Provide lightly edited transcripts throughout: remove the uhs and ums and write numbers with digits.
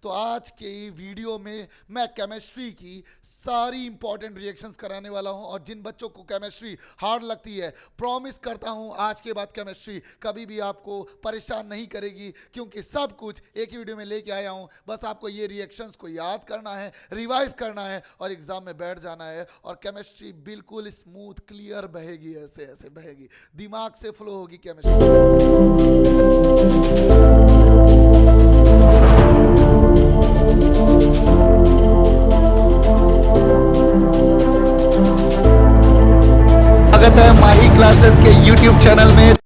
तो आज के वीडियो में मैं केमिस्ट्री की सारी इंपॉर्टेंट रिएक्शंस कराने वाला हूं, और जिन बच्चों को केमिस्ट्री हार्ड लगती है, प्रॉमिस करता हूं आज के बाद केमिस्ट्री कभी भी आपको परेशान नहीं करेगी, क्योंकि सब कुछ एक ही वीडियो में लेके आया हूं। बस आपको ये रिएक्शंस को याद करना है, रिवाइज करना है और एग्जाम में बैठ जाना है, और केमिस्ट्री बिल्कुल स्मूथ क्लियर बहेगी, ऐसे ऐसे बहेगी, दिमाग से फ्लो होगी केमिस्ट्री। स्वागत है माही क्लासेस के YouTube चैनल में।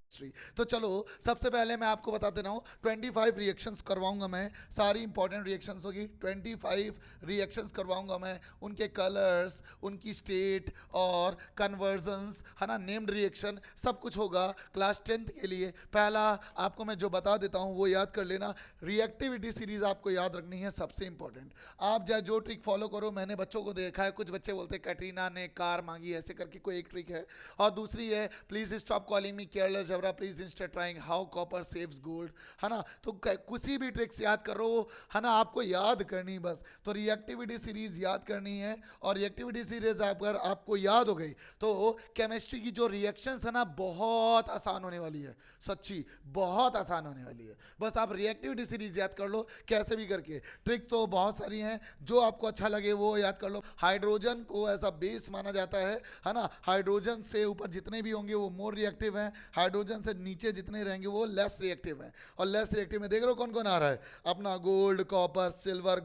तो चलो सबसे पहले मैं आपको बता देना हूँ, 25 रिएक्शंस करवाऊंगा मैं, सारी इंपॉर्टेंट रिएक्शंस होगी, 25 रिएक्शंस करवाऊंगा मैं, उनके कलर्स, उनकी स्टेट और कन्वर्जन्स, है ना, नेम्ड रिएक्शन, सब कुछ होगा क्लास 10th के लिए। पहला आपको मैं जो बता देता हूँ वो याद कर लेना, रिएक्टिविटी सीरीज आपको याद रखनी है, सबसे इंपॉर्टेंट। आप चाहे जो ट्रिक फॉलो करो, मैंने बच्चों को देखा है, कुछ बच्चे बोलते हैं कैटरीना ने कार मांगी, ऐसे करके कोई एक ट्रिक है, और दूसरी है please stop calling me careless जबरा, please instead trying how copper saves gold, है ना। तो किसी भी ट्रिक्स याद करो, है ना, आपको याद करनी बस। तो रिएक्टिविटी सीरीज याद करनी है, और रिएक्टिविटी सीरीज अगर आपको याद हो गई तो केमिस्ट्री की जो रिएक्शंस है ना, बहुत आसान होने वाली है, सच्ची बहुत आसान होने वाली है। बस आप रिएक्टिविटी सीरीज याद कर लो कैसे भी करके। ट्रिक तो बहुत सारी हैं, जो आपको अच्छा लगे वो याद कर लो। हाइड्रोजन को ऐसा बेस माना जाता है ना, हाइड्रोजन से ऊपर जितने भी होंगे वो मोर रिएक्टिव हैं, हाइड्रोजन से नीचे जितने रहेंगे वो लेस रिएक्टिव हैं। और लेस रिएक्टिव में देख रहे हो कौन कौन आ रहा है, अपना गोल्ड, कॉपर, सिल्वर,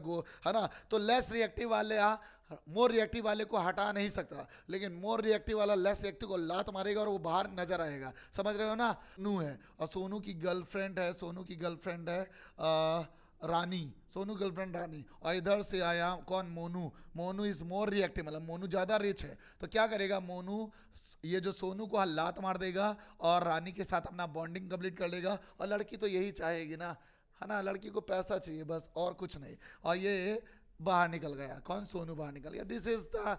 है ना। तो लेस रिएक्टिव वाले मोर रिएक्टिव वाले को हटा नहीं सकता, लेकिन मोर रिएक्टिव वाला लेस रिएक्टिव को लात मारेगा और वो बाहर नजर आएगा, समझ रहे हो ना। सोनू है, और सोनू की गर्लफ्रेंड है, सोनू की गर्लफ्रेंड है रानी, सोनू गर्लफ्रेंड रानी, और इधर से आया कौन, Monu. Monu is more reactive, मतलब मोनू ज़्यादा रिच है, तो क्या करेगा मोनू, ये जो सोनू को लात मार देगा और रानी के साथ अपना बॉन्डिंग कंप्लीट कर लेगा। और लड़की तो यही चाहेगी ना, है ना, लड़की को पैसा चाहिए बस, और कुछ नहीं। और ये बाहर निकल गया, कौन, सोनू बाहर निकल गया। This is the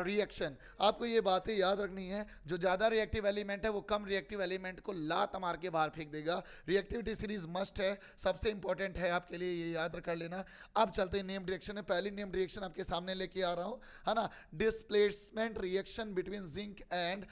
reaction. आपको ये बातें याद रखनी है, जो ज़्यादा रिएक्टिव एलिमेंट है वो कम रिएक्टिव एलिमेंट को लात मार के बाहर फेंक देगा। रिएक्टिविटी सीरीज मस्ट है, सबसे इंपॉर्टेंट है आपके लिए, ये याद कर लेना। अब चलते हैं नेम्ड रिएक्शन में। पहली नेम्ड रिएक्शन आपके सामने लेके आ रहा हूँ, है ना, displacement reaction between zinc and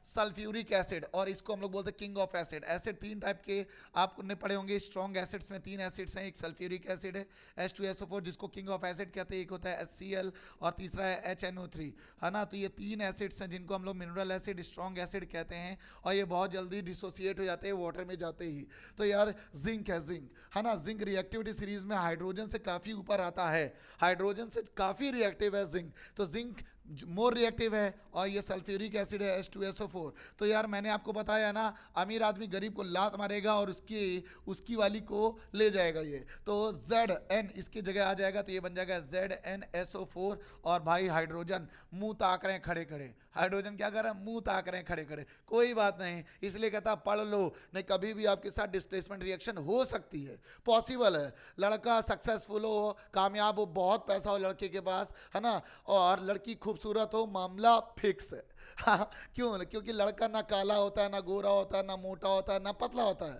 sulphuric acid, और इसको हम लोग बोलते हैं किंग ऑफ एसिड। एसिड तीन टाइप के आपने पढ़े होंगे, स्ट्रॉन्ग एसिड्स में तीन एसिड्स हैं, एक सल्फ्यूरिक एसिड है H2SO4 जिसको किंग ऑफ एसिड कहते हैं, एक होता है HCl और तीसरा है HNO3, है ना। तो ये तीन एसिड्स हैं जिनको हम लोग मिनरल एसिड, स्ट्रॉन्ग एसिड कहते हैं, और ये बहुत जल्दी डिसोसिएट हो जाते हैं वाटर में जाते ही। तो यार जिंक है, जिंक, है ना, जिंक रिएक्टिविटी सीरीज में हाइड्रोजन से काफ़ी ऊपर आता है, हाइड्रोजन से काफ़ी रिएक्टिव है जिंक, तो जिंक मोर रिएक्टिव है, और ये सल्फ्यूरिक एसिड है H2SO4। तो यार मैंने आपको बताया ना, अमीर आदमी गरीब को लात मारेगा और उसकी वाली को ले जाएगा ये, तो Zn इसकी जगह आ जाएगा, तो ये बन जाएगा ZnSO4। और भाई हाइड्रोजन मुंह ताक रहे हैं खड़े खड़े, हाइड्रोजन क्या कर रहे हैं, मुंह ताक रहे हैं खड़े खड़े, कोई बात नहीं, इसलिए कहता पढ़ लो, नहीं कभी भी आपके साथ डिस्प्लेसमेंट रिएक्शन हो सकती है, पॉसिबल है। लड़का सक्सेसफुल हो, कामयाब हो, बहुत पैसा हो लड़के के पास, है ना, और लड़की खूबसूरत हो, मामला फिक्स है। हाँ, क्यों, क्योंकि लड़का ना काला होता है, ना गोरा होता है, ना मोटा होता है, ना पतला होता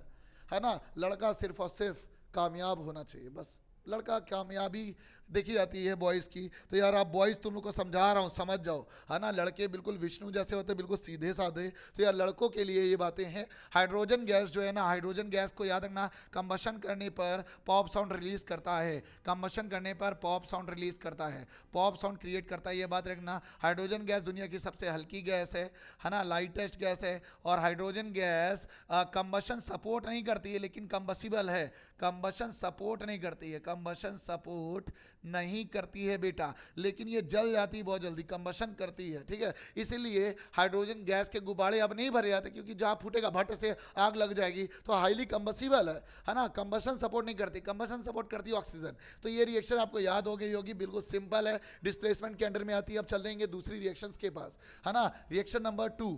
है ना। लड़का सिर्फ और सिर्फ कामयाब होना चाहिए, बस लड़का कामयाबी देखी जाती है बॉयज़ की। तो यार आप बॉयज़ तुम लोग को समझा रहा हूँ, समझ जाओ, है ना। लड़के बिल्कुल विष्णु जैसे होते हैं, बिल्कुल सीधे साधे, तो यार लड़कों के लिए ये बातें हैं। हाइड्रोजन गैस जो है ना, हाइड्रोजन गैस को याद रखना, कंबशन करने पर पॉप साउंड रिलीज करता है, कंबशन करने पर पॉप साउंड रिलीज करता है, पॉप साउंड क्रिएट करता है, ये बात रखना। हाइड्रोजन गैस दुनिया की सबसे हल्की गैस है ना, लाइटेस्ट गैस है, और हाइड्रोजन गैस कंबशन सपोर्ट नहीं करती है, लेकिन कंबसिबल है, कंबशन सपोर्ट नहीं करती है, कंबशन सपोर्ट नहीं करती है बेटा, लेकिन ये जल जाती है बहुत जल्दी, कंबशन करती है, ठीक है। इसीलिए हाइड्रोजन गैस के गुब्बारे अब नहीं भरे जाते, क्योंकि जहाँ फूटेगा भट्ट से आग लग जाएगी, तो हाईली कंबसिबल है ना, कंबशन सपोर्ट नहीं करती, कंबशन सपोर्ट करती है ऑक्सीजन। तो ये रिएक्शन आपको याद हो गई होगी, बिल्कुल सिंपल है, डिस्प्लेसमेंट के अंडर में आती है। अब चल देंगे दूसरी रिएक्शंस के पास, है ना। रिएक्शन नंबर 2,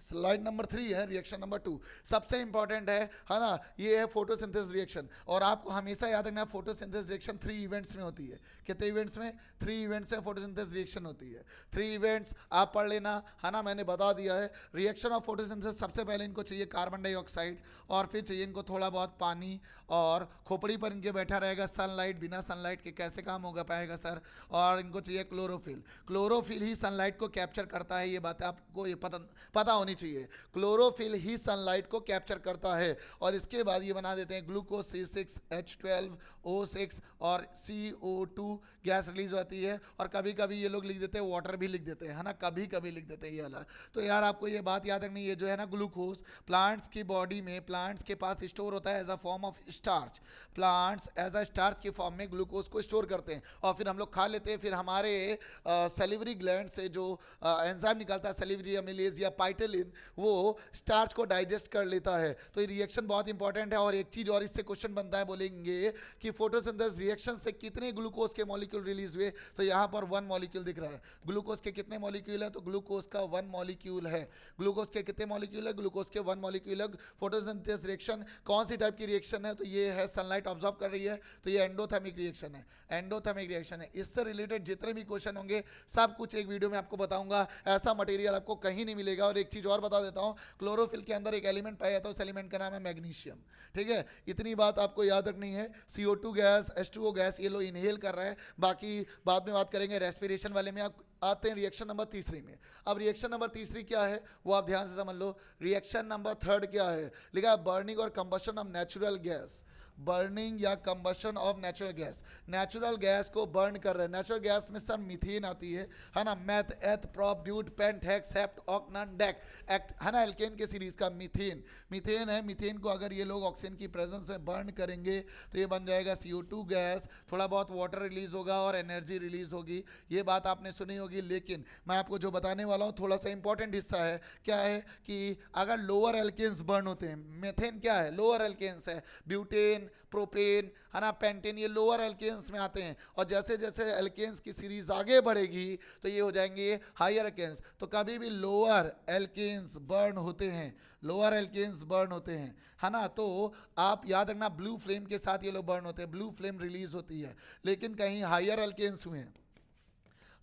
स्लाइड नंबर 3 है रिएक्शन नंबर 2, सबसे इंपॉर्टेंट है ना। ये है फोटोसिंथेसिस रिएक्शन, और आपको हमेशा याद रखना फोटोसिंथेसिस रिएक्शन 3 इवेंट्स में होती है। कितने इवेंट्स में? 3 इवेंट्स में फोटोसिंथेसिस रिएक्शन होती है। 3 इवेंट्स आप पढ़ लेना, है ना, मैंने बता दिया है। रिएक्शन ऑफ फोटोसिंथेसिस, सबसे पहले इनको चाहिए कार्बन डाइऑक्साइड, और फिर चाहिए इनको थोड़ा बहुत पानी, और खोपड़ी पर इनके बैठा रहेगा सनलाइट। बिना सनलाइट के कैसे काम होगा पाएगा सर? और इनको चाहिए क्लोरोफिल। क्लोरोफिल ही सनलाइट को कैप्चर करता है, ये बात आपको ये पता होनी चाहिए। क्लोरोफिल ही सनलाइट को कैप्चर करता है, और इसके बाद ये बना देते हैं ग्लूकोज C6H12O6 और CO2 गैस रिलीज होती है। और कभी कभी ये लोग लिख देते हैं वाटर भी लिख देते हैं, है ना, कभी कभी लिख देते हैं ये वाला। तो यार आपको ये बात याद रखनी है, जो है ना ग्लूकोज प्लांट्स की बॉडी में, प्लांट्स के पास स्टोर होता है as a form of starch. Plants as a starch की फॉर्म में ग्लूकोज को स्टोर करते हैं, और फिर हम लोग खा लेते हैं। फिर हमारे सैलिवरी ग्लैंड से जो एंजाइम निकलता है, सैलिवरी अमीलेज या पाइटेलिन, वो स्टार्च को डाइजेस्ट कर लेता है। तो ये रिएक्शन बहुत इंपॉर्टेंट है। और एक चीज और इससे क्वेश्चन बनता है, बोलेंगे कि फोटोसिंथेसिस रिएक्शन से कितने ग्लूकोज के मॉलिक्यूल रिलीज हुए? तो यहाँ पर 1 मॉलिक्यूल दिख रहा है। ग्लूकोज के कितने मॉलिक्यूल है? तो ग्लूकोज का 1 मॉलिक्यूल है। ग्लूकोज के कितने मॉलिक्यूल है? ग्लूकोज के 1 मॉलिक्यूल है। फोटोसिंथेसिस रिएक्शन कौन सी टाइप की रिएक्शन है? तो ये है सनलाइट ऑब्जॉर्व कर रही है, तो ये एंडोथर्मिक रिएक्शन है। एंडोथर्मिक रिएक्शन है। इससे रिलेटेड जितने भी क्वेश्चन होंगे सब कुछ एक वीडियो में आपको बताऊंगा। ऐसा मटेरियल आपको कहीं नहीं मिलेगा। और एक चीज और बता देता हूं, क्लोरोफिल के अंदर एक एलिमेंट पाया जाता है, उस एलिमेंट का नाम है मैग्नीशियम। ठीक है, इतनी बात आपको याद रखनी है। CO2 गैस, H2O गैस, ये लोग इनहेल कर रहे हैं, बाकी बाद में बात करेंगे। रेस्पिरेशन वाले में आप आते हैं रिएक्शन नंबर 3 में। अब रिएक्शन नंबर 3 क्या है वो आप ध्यान से समझ लो। रिएक्शन नंबर 3 क्या है? लिखा है बर्निंग और combustion of natural gas. Burning या combustion of natural gas. Natural gas को बर्न कर रहे हैं। नेचुरल गैस में सर मीथेन आती है ना, meth, eth, prop, but, pent, hex, hept, octane, dec, एक्ट, है ना, एल्केन के सीरीज का मीथेन। मीथेन है, मीथेन को अगर ये लोग ऑक्सीजन की प्रेजेंस में बर्न करेंगे तो ये बन जाएगा CO2 गैस। थोड़ा बहुत वाटर रिलीज होगा और एनर्जी रिलीज होगी, ये बात आपने सुनी होगी। लेकिन मैं आपको जो बताने वाला हूँ थोड़ा सा इंपॉर्टेंट हिस्सा है। क्या है कि अगर लोअर एल्केन्स बर्न होते हैं, मीथेन क्या है? लोअर एल्केन्स है। ब्यूटेन, प्रोपेन, है ना, पेंटेन, ये लोअर एल्केन्स में आते हैं। और जैसे जैसे एल्केन्स की सीरीज आगे बढ़ेगी तो ये हो जाएंगे हायर एल्केन्स। तो कभी भी लोअर एल्केन्स बर्न होते हैं, लोअर एल्केन्स बर्न होते हैं, है ना। तो आप याद रखना ब्लू फ्लेम के साथ ये लोग बर्न होते हैं, ब्लू फ्लेम रिलीज होती है। लेकिन कहीं हायर एल्केन्स हुए,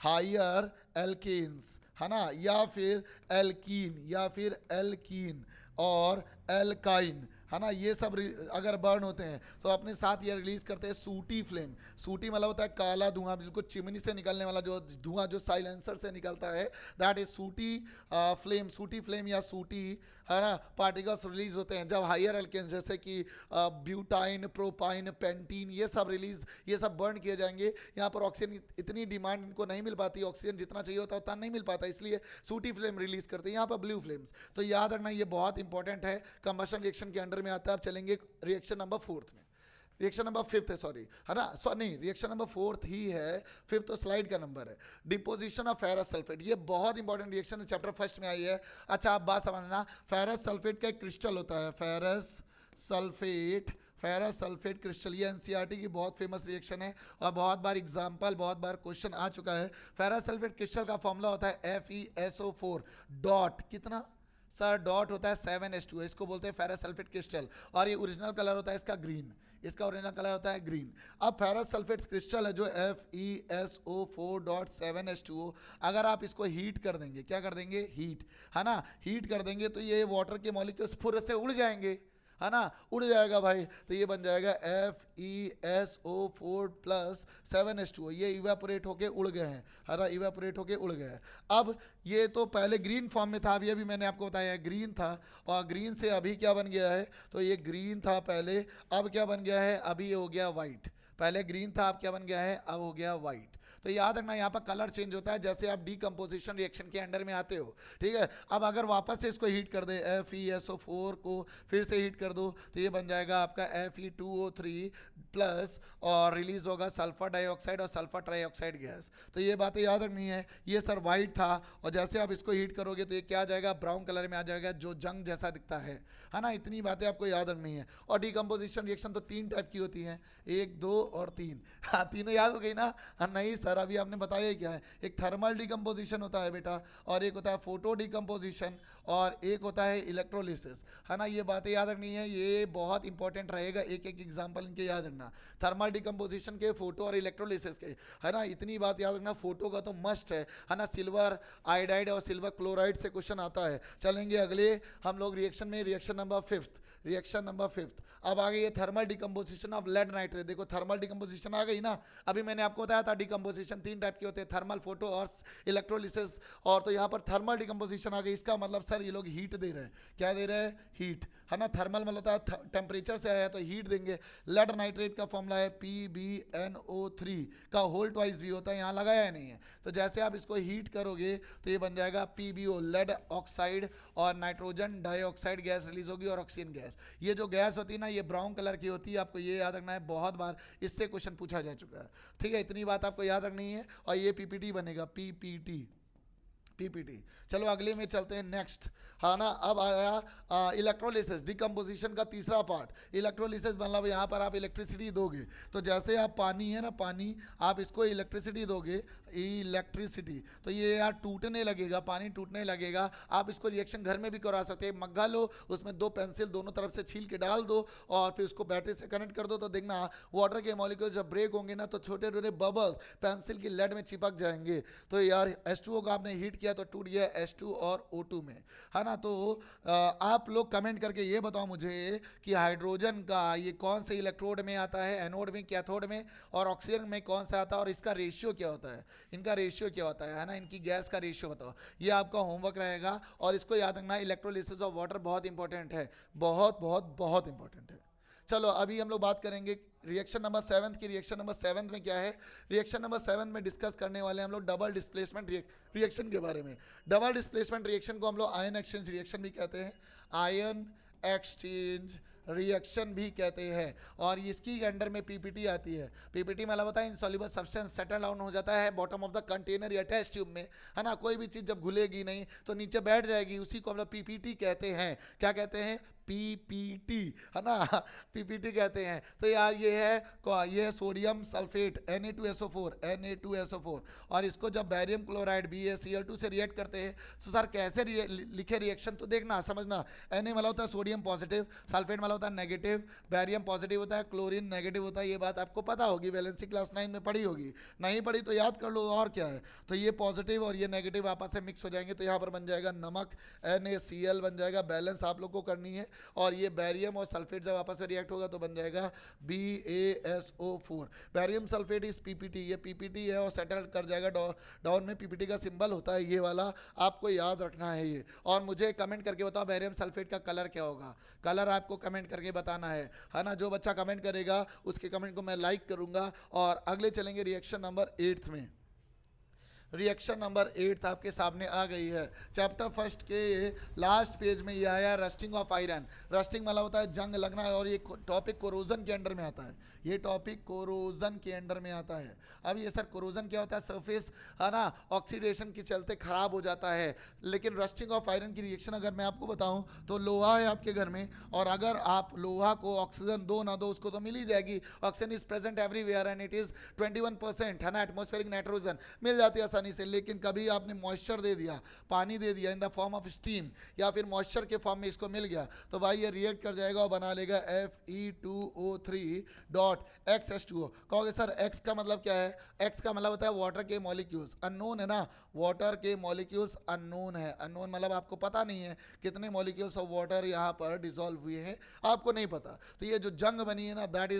हायर एल्केन्स, है ना, या फिर एल्कीन, या फिर एल्कीन और एल्काइन, है ना, ये सब अगर बर्न होते हैं तो अपने साथ ये रिलीज करते हैं सूटी फ्लेम। सूटी मतलब होता है काला धुआं, बिल्कुल चिमनी से निकलने वाला जो धुआं जो साइलेंसर से निकलता है, दैट इज सूटी फ्लेम। सूटी फ्लेम या सूटी, है ना, पार्टिकल्स रिलीज होते हैं जब हायर एल्केन्स जैसे कि ब्यूटाइन, प्रोपाइन, पेंटीन, ये सब रिलीज, ये सब बर्न किए जाएंगे। यहाँ पर ऑक्सीजन इतनी डिमांड इनको नहीं मिल पाती, ऑक्सीजन जितना चाहिए होता है उतना नहीं मिल पाता, इसलिए सूटी फ्लेम रिलीज करते हैं। यहाँ पर ब्लू फ्लेम्स। तो याद रखना ये बहुत इंपॉर्टेंट है, कंबशन रिएक्शन के अंडर में आता है। अब चलेंगे रिएक्शन नंबर 4 में। रिएक्शन नंबर 5 है, सॉरी, है ना, नहीं, रिएक्शन नंबर 4 ही है, 5 तो स्लाइड का नंबर है। डिपोजिशन ऑफ फेरस सल्फेट, ये बहुत इंपॉर्टेंट रिएक्शन है, चैप्टर 1 में आई है। अच्छा आप बात समझना, फेरस सल्फेट का एक क्रिस्टल होता है, ferrous sulphate, ferrous sulphate crystal. ये एनसीईआरटी की बहुत फेमस रिएक्शन है और बहुत बार एग्जांपल, बहुत बार क्वेश्चन आ चुका है। फेरस सल्फेट क्रिस्टल का फॉर्मूला होता है FeSO4 डॉट, कितना सर? डॉट होता है 7H2, इसको बोलते हैं फेरस सल्फेट क्रिस्टल। और ये ओरिजिनल कलर होता है इसका ग्रीन, इसका ओरिजिनल कलर होता है ग्रीन। अब फेरस सल्फेट क्रिस्टल है जो FeSO4.7H2O, अगर आप इसको हीट कर देंगे, क्या कर देंगे? हीट, है ना, हीट कर देंगे तो ये वाटर के मॉलिक्यूल्स फुर्र से उड़ जाएंगे, है ना, उड़ जाएगा भाई। तो ये बन जाएगा FeSO4+7H2O, ये इवेपोरेट होके उड़ गए हैं, है ना, इवेपोरेट होके उड़ गए हैं। अब ये तो पहले ग्रीन फॉर्म में था, अभी अभी मैंने आपको बताया ग्रीन था, और ग्रीन से अभी क्या बन गया है? तो ये ग्रीन था पहले, अब क्या बन गया है? अभी ये हो गया वाइट। पहले ग्रीन था, अब क्या बन गया है? अब हो गया वाइट। तो याद रखना यहाँ पर कलर चेंज होता है जैसे आप डीकम्पोजिशन रिएक्शन के अंडर में आते हो, ठीक है। अब अगर वापस से इसको हीट कर दे, FeSO4 को फिर से हीट कर दो तो ये बन जाएगा आपका Fe2O3 प्लस, और रिलीज होगा सल्फर डाइऑक्साइड और सल्फर ट्राइऑक्साइड गैस। तो ये बातें याद रखनी है। ये सर वाइट था, और जैसे आप इसको हीट करोगे तो ये क्या आ जाएगा? ब्राउन कलर में आ जाएगा, जो जंग जैसा दिखता है ना। इतनी बातें आपको याद रखनी है। और डीकम्पोजिशन रिएक्शन तो 3 टाइप की होती हैं, 1, 2 और 3। हाँ, तीनों याद हो गई ना? हाँ नहीं सर अभी आपने बताया क्या है, एक थर्मल डिकम्पोजिशन होता है बेटा, और एक होता है फोटो डिकम्पोजिशन, और एक होता है इलेक्ट्रोलिसिस, है ना। ये बातें याद रखनी है, ये बहुत इंपॉर्टेंट रहेगा, एक एक एग्जाम्पल इनके याद रखना, थर्मल डिकम्पोजिशन के, फोटो और इलेक्ट्रोलिसिस के, है ना। इतनी बात याद रखना, फोटो का तो मस्ट है ना। सिल्वर आयोडाइड और सिल्वर क्लोराइड से क्वेश्चन आता है। चलेंगे अगले हम लोग रिएक्शन में, रिएक्शन नंबर फिफ्थ। अब आ गई है thermal decomposition of lead nitrate. देखो थर्मल डिकम्पोजिशन आ गई ना, अभी मैंने आपको बताया था डिकम्पोजिशन 3 टाइप के होते हैं, थर्मल, फोटो और इलेक्ट्रोलिसिस, और तो यहाँ पर थर्मल डिकम्पोजिशन आ गई। इसका मतलब सर ये लोग हीट दे रहे हैं, क्या दे रहे हैं, हीट, है ना। थर्मल मतलब होता है टेम्परेचर से आया तो हीट देंगे। लेड नाइट्रेट का फॉर्मूला है PbNO3 का होल ट्वाइस भी होता है, यहाँ लगाया नहीं है, तो जैसे आप इसको हीट करोगे तो ये बन जाएगा PbO, लेड ऑक्साइड, और नाइट्रोजन डाइऑक्साइड गैस रिलीज होगी, और ऑक्सीजन गैस। ये जो गैस होती है ना, ये ब्राउन कलर की होती है, आपको ये याद रखना है, बहुत बार इससे क्वेश्चन पूछा जा चुका है, ठीक है। इतनी बात आपको याद रखनी है, और ये PPT बनेगा, PPT। चलो अगले में चलते हैं, नेक्स्ट, हाँ ना। अब आया इलेक्ट्रोलिसिस, डिकम्पोजिशन का तीसरा पार्ट। इलेक्ट्रोलिसिस मतलब यहाँ पर आप इलेक्ट्रिसिटी दोगे, तो जैसे आप पानी है ना, पानी आप इसको इलेक्ट्रिसिटी दोगे, इलेक्ट्रिसिटी, तो ये यार टूटने लगेगा, पानी टूटने लगेगा। आप इसको रिएक्शन घर में भी करा सकते हैं, मग्गा लो, उसमें 2 पेंसिल दोनों तरफ से छील के डाल दो, और फिर उसको बैटरी से कनेक्ट कर दो, तो देखना वाटर के मॉलिक्यूल्स जब ब्रेक होंगे ना, तो छोटे छोटे बबल्स पेंसिल की लेड में चिपक जाएंगे। तो यार H2O का आपने हीट किया तो टूट गया H2 और O2 में, है ना। तो आप लोग कमेंट करके ये बताओ मुझे कि हाइड्रोजन का ये कौन से इलेक्ट्रोड में आता है, एनोड में, कैथोड में, और ऑक्सीजन में कौन सा आता है, और इसका रेशियो क्या होता है, इनका रेशियो क्या होता है ना, इनकी गैस का रेशियो बताओ। ये आपका होमवर्क रहेगा, और इसको याद रखना, इलेक्ट्रोलिसिस ऑफ वाटर बहुत इंपॉर्टेंट है, बहुत इंपॉर्टेंट है। चलो अभी हम लोग बात करेंगे रिएक्शन नंबर 7 की। रिएक्शन नंबर 7 में क्या है, रिएक्शन नंबर 7 में डिस्कस करने वाले हैं हम लोग डबल डिस्प्लेसमेंट रिएक्शन के बारे में। डबल डिस्प्लेसमेंट रिएक्शन को हम लोग आयन एक्सचेंज रिएक्शन भी कहते हैं, आयन एक्सचेंज रिएक्शन भी कहते हैं, और इसकी अंडर में PPT आती है। PPT मतलब होता है इनसॉल्युबल सब्सटेंस सेटल डाउन हो जाता है बॉटम ऑफ द कंटेनर या टेस्ट ट्यूब में, है ना। कोई भी चीज़ जब घुलेगी नहीं तो नीचे बैठ जाएगी, उसी को हम लोग PPT कहते हैं। क्या कहते हैं, PPT, है ना, PPT कहते हैं। तो यार ये है सोडियम सल्फेट Na2SO4, और इसको जब बैरियम क्लोराइड BaCl2 से रिएक्ट करते हैं, तो सर कैसे लिखे रिएक्शन, तो देखना समझना। Na मतलब होता है सोडियम पॉजिटिव, सल्फेट मतलब होता है नेगेटिव, बैरियम पॉजिटिव होता है, क्लोरीन नेगेटिव होता है। ये बात आपको पता होगी, वैलेंसी क्लास 9 में पढ़ी होगी, नहीं पढ़ी तो याद कर लो, और क्या है। तो ये पॉजिटिव और ये नेगेटिव आपस में मिक्स हो जाएंगे, तो यहाँ पर बन जाएगा नमक, NaCl बन जाएगा। बैलेंस आप लोग को करनी है, और ये बैरियम और सल्फेट जब आपस में रिएक्ट होगा तो बन जाएगा BaSO4। बैरियम सल्फेट इस PPT, ये PPT है, और सेटल कर जाएगा डाउन में। PPT का सिंबल होता है ये वाला, आपको याद रखना है ये। और मुझे कमेंट करके बताओ बैरियम सल्फेट का कलर क्या होगा, कलर आपको कमेंट करके बताना है ना। जो बच्चा कमेंट करेगा उसके कमेंट को मैं लाइक करूंगा। और अगले चलेंगे रिएक्शन नंबर 8 में। रिएक्शन नंबर 8 आपके सामने आ गई है। चैप्टर फर्स्ट के लास्ट पेज में ये आया, रस्टिंग ऑफ आयरन। रस्टिंग मतलब होता है जंग लगना, और ये टॉपिक कोरोजन के अंडर में आता है, ये टॉपिक कोरोजन के अंडर में आता है। अब ये सर कोरोजन क्या होता है, सरफेस, है ना, ऑक्सीडेशन के चलते खराब हो जाता है। लेकिन रस्टिंग ऑफ आयरन की रिएक्शन अगर मैं आपको बताऊं तो लोहा है आपके घर में, और अगर आप लोहा को ऑक्सीजन दो ना दो उसको तो मिल ही जाएगी। Oxygen is present everywhere and it is 21%, है ना। एटमॉस्फेरिक नाइट्रोजन मिल जाती है आसानी से, लेकिन कभी आपने मॉइस्चर दे दिया, पानी दे दिया in the form of steam, या फिर मॉइस्चर के फॉर्म में इसको मिल गया, तो भाई ये रिएक्ट कर जाएगा और बना लेगा Fe2O3.X कहोगे सर X का मतलब क्या है, X का मतलब होता है वाटर के मॉलिक्यूल्स, अननोन है ना, वाटर के मॉलिक्यूल्स अननोन है। अननोन मतलब आपको पता नहीं है कितने मॉलिक्यूल्स ऑफ वाटर यहाँ पर डिसॉल्व हुए हैं, आपको नहीं पता। तो ये जो जंग बनी है ना, that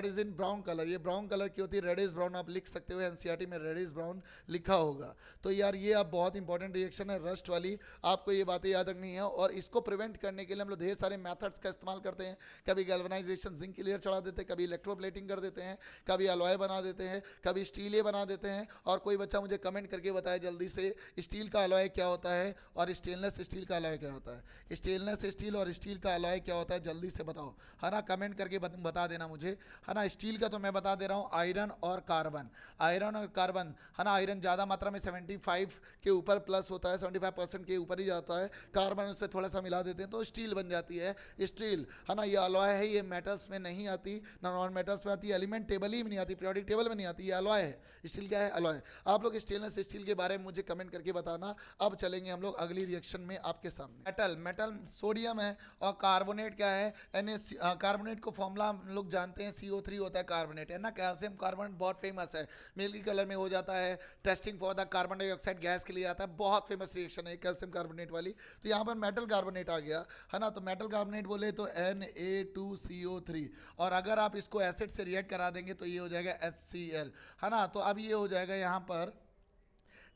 is in brown colour. ये ब्राउन कलर की होती है, रेडिश ब्राउन आप लिख सकते हो, NCERT में रेडिश ब्राउन लिखा होगा। तो यार ये आप बहुत इंपॉर्टेंट रिएक्शन है रस्ट वाली, आपको ये बातें याद रखनी है। और इसको प्रिवेंट करने के लिए हम लोग ढेर सारे मेथड्स का इस्तेमाल करते हैं। कभी गैल्वेनाइजेशन जिंक की लेयर चढ़ा देते हैं, कभी इलेक्ट्रोप्लेटिंग कर देते हैं, कभी अलॉय बना देते हैं, कभी स्टील बना देते हैं। और कोई बच्चा मुझे कमेंट करके बताए जल्दी से, स्टील का अलॉय क्या होता है और स्टेनलेस स्टील का अलॉय क्या होता है। स्टेनलेस स्टील और स्टील का अलॉय क्या होता है, जल्दी से बताओ, है ना, कमेंट करके बता देना मुझे, है ना। स्टील का तो मैं बता दे रहा हूँ, आयरन और कार्बन। आयरन और कार्बन है ना, आयरन ज़्यादा मात्रा में 75 के ऊपर प्लस होता है, 75% के ऊपर ही जाता है, कार्बन उससे थोड़ा सा मिला देते हैं तो स्टील बन जाती है। स्टील है ना, ये अलॉय है, ये मेटल्स में नहीं आती, ना नॉन मेटल्स में आती है, एलिमेंट टेबल ही में नहीं आती, पीरियोडिक टेबल में नहीं आती, ये अलॉय है। स्टील क्या है? अलॉय। आप लोग स्टेनलेस स्टील के बारे में मुझे कमेंट करके बताना। अब चलेंगे हम लोग अगली रिएक्शन में आपके सामने। मेटल, मेटल सोडियम है और कार्बोनेट क्या है? कार्बोनेट को फॉर्मूला हम लोग जानते हैं, CO3 होता है कार्बोनेट, है ना। कैल्शियम कार्बोनेट बहुत फेमस है, मिल्की कलर में हो जाता है, testing for the carbon dioxide gas के लिए आता है, बहुत फेमस रिएक्शन है कैल्शियम कार्बोनेट वाली। तो यहाँ पर मेटल कार्बोनेट आ गया, है ना। तो मेटल कार्बोनेट बोले तो Na2CO3, और अगर आप इसको एसिड से रिएक्ट करा देंगे तो ये हो जाएगा HCl, है ना। तो अब ये हो जाएगा यहाँ पर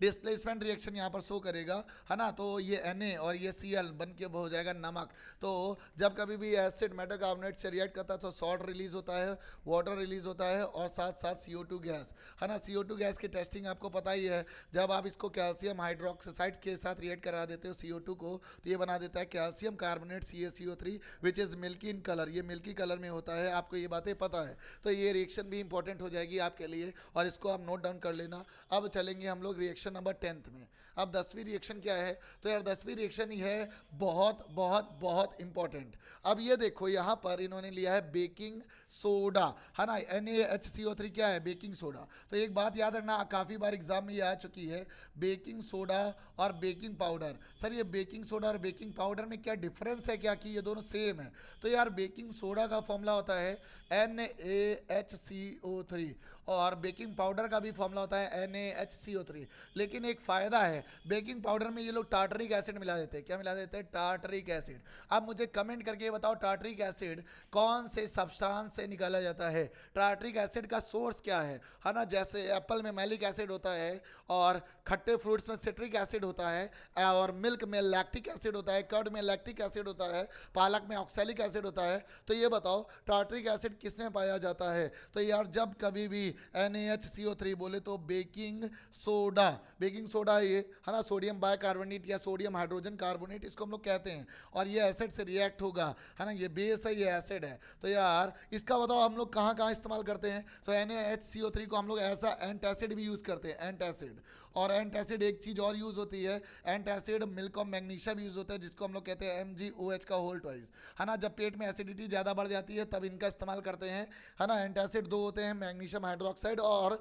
डिस्प्लेसमेंट रिएक्शन यहाँ पर शो करेगा, है ना। तो ये Na और ये Cl बन के हो जाएगा नमक। तो जब कभी भी एसिड मेटल कार्बोनेट से रिएक्ट करता है तो सॉल्ट रिलीज होता है, वाटर रिलीज होता है और साथ साथ CO2 गैस, है ना। CO2 गैस की टेस्टिंग आपको पता ही है, जब आप इसको कैल्शियम हाइड्रोक्साइड के साथ रिएक्ट करा देते हो CO2 को तो ये बना देता है calcium carbonate CaCO3 which is milky in colour, ये मिल्की कलर में होता है, आपको ये बातें पता है। तो ये रिएक्शन भी इंपॉर्टेंट हो जाएगी आपके लिए और इसको आप नोट डाउन कर लेना। अब चलेंगे हम लोग रिएक्शन नंबर 10th में। अब 10वीं रिएक्शन क्या है? तो यार 10वीं रिएक्शन ही है बहुत बहुत बहुत इंपॉर्टेंट। अब ये देखो यहाँ पर इन्होंने लिया है बेकिंग सोडा, है ना। NaHCO3 क्या है? Baking soda. तो एक बात याद रखना, काफ़ी बार एग्जाम में ये आ चुकी है, बेकिंग सोडा और बेकिंग पाउडर। सर ये बेकिंग सोडा और बेकिंग पाउडर में क्या डिफरेंस है क्या, कि ये दोनों सेम है? तो यार बेकिंग सोडा का फॉर्मूला होता है NaHCO3 और बेकिंग पाउडर का भी फॉर्मूला होता है NaHCO3। लेकिन एक फ़ायदा है, बेकिंग पाउडर में ये लोग टार्टरिक एसिड मिला देते हैं। क्या मिला देते हैं? Tartaric acid. अब मुझे कमेंट करके बताओ टार्टरिक एसिड कौन से सब्सटेंस से निकाला जाता है? टार्टरिक एसिड का सोर्स क्या है ना। जैसे एप्पल में मैलिक एसिड होता है और खट्टे फ्रूट्स में सिट्रिक एसिड होता है और मिल्क में लैक्टिक एसिड होता है, कर्ड में लैक्टिक एसिड होता है, पालक में ऑक्सैलिक एसिड होता है। तो ये बताओ टार्टरिक एसिड किस में पाया जाता है? तो यार जब कभी भी NaHCO3 बोले तो बेकिंग सोडा, बेकिंग सोडा ये, है ना, सोडियम बाइकार्बोनेट या सोडियम हाइड्रोजन कार्बोनेट इसको हम लोग कहते हैं, और ये एसिड से रिएक्ट होगा, है ना। ये बेस है, ये एसिड है। तो यार इसका बताओ हम लोग कहाँ कहाँ इस्तेमाल करते हैं? तो NaHCO3 को हम लोग एसा एंटासिड भी यूज़ करते हैं, एंटासिड। और एंटासिड एक चीज़ और यूज़ होती है, एंटासिड मिल्क ऑफ मैग्नीशिया भी यूज़ होता है, जिसको हम लोग कहते हैं MgOH का होल ट्वाइस, है ना। जब पेट में एसिडिटी ज़्यादा बढ़ जाती है तब इनका इस्तेमाल करते हैं, है ना। एंटासिड दो होते हैं, मैग्नीशियम हाइड्रोक्साइड और